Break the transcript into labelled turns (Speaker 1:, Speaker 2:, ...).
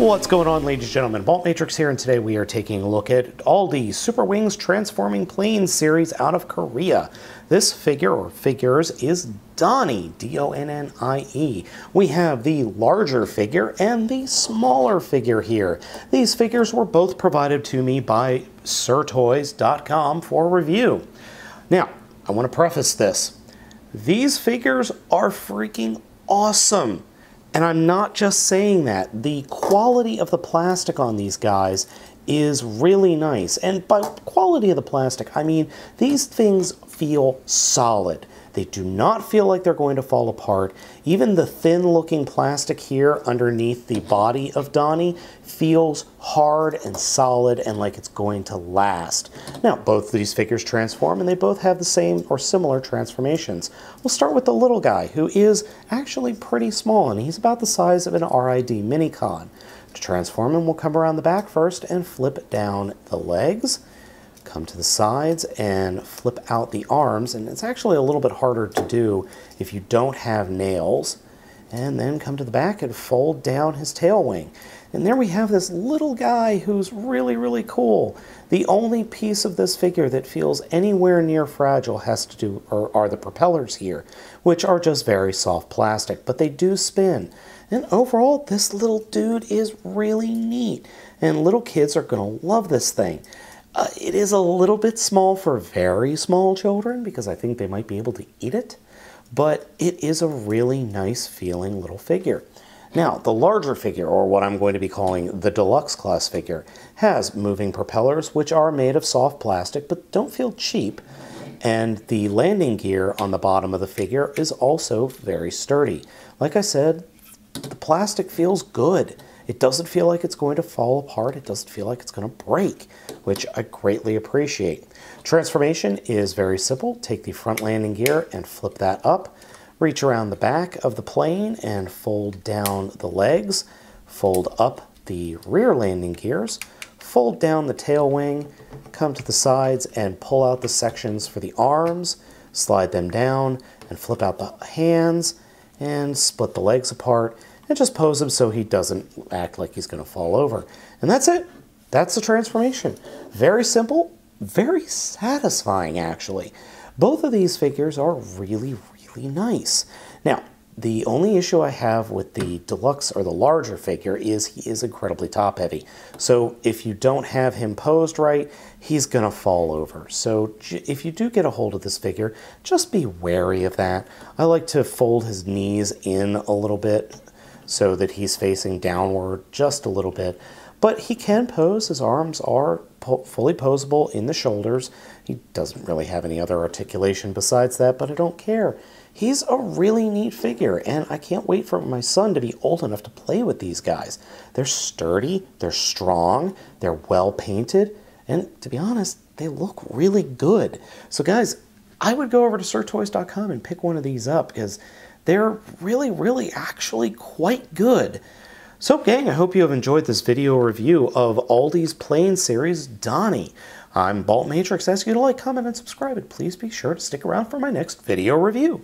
Speaker 1: What's going on, ladies and gentlemen? Baltmatrix here, and today we are taking a look at Auldey Super Wings Transforming Planes series out of Korea. This figure, or figures, is Donnie, D-O-N-N-I-E. We have the larger figure and the smaller figure here. These figures were both provided to me by CFR for review. Now, I want to preface this. These figures are freaking awesome. And I'm not just saying that. The quality of the plastic on these guys is really nice. And by quality of the plastic, I mean these things feel solid. They do not feel like they're going to fall apart. Even the thin-looking plastic here underneath the body of Donnie feels hard and solid and like it's going to last. Now, both of these figures transform, and they both have the same or similar transformations. We'll start with the little guy, who is actually pretty small, and he's about the size of an RID Minicon. To transform him, we'll come around the back first and flip down the legs. Come to the sides and flip out the arms, and it's actually a little bit harder to do if you don't have nails. And then come to the back and fold down his tail wing. And there we have this little guy who's really, really cool. The only piece of this figure that feels anywhere near fragile has to do, or are the propellers here, which are just very soft plastic, but they do spin. And overall, this little dude is really neat, and little kids are going to love this thing. It is a little bit small for very small children because I think they might be able to eat it, but it is a really nice feeling little figure. Now, the larger figure, or what I'm going to be calling the Deluxe class figure, has moving propellers which are made of soft plastic but don't feel cheap, and the landing gear on the bottom of the figure is also very sturdy. Like I said, the plastic feels good. It doesn't feel like it's going to fall apart. It doesn't feel like it's going to break, which I greatly appreciate. Transformation is very simple. Take the front landing gear and flip that up. Reach around the back of the plane and fold down the legs. Fold up the rear landing gears. Fold down the tail wing. Come to the sides and pull out the sections for the arms. Slide them down and flip out the hands and split the legs apart. And just pose him so he doesn't act like he's going to fall over. And that's it. That's the transformation. Very simple, very satisfying, actually. Both of these figures are really, really nice. Now, the only issue I have with the Deluxe, or the larger figure, is he is incredibly top-heavy. So if you don't have him posed right, he's going to fall over. So if you do get a hold of this figure, just be wary of that. I like to fold his knees in a little bit, so that he's facing downward just a little bit. But he can pose. His arms are fully posable in the shoulders. He doesn't really have any other articulation besides that, but I don't care. He's a really neat figure, and I can't wait for my son to be old enough to play with these guys. They're sturdy, they're strong, they're well painted, and to be honest, they look really good. So guys, I would go over to CFR and pick one of these up, because they're really actually quite good. So gang, I hope you have enjoyed this video review of Auldey's plane series, Donnie. I'm Baltmatrix. I ask you to like, comment, and subscribe, and please be sure to stick around for my next video review.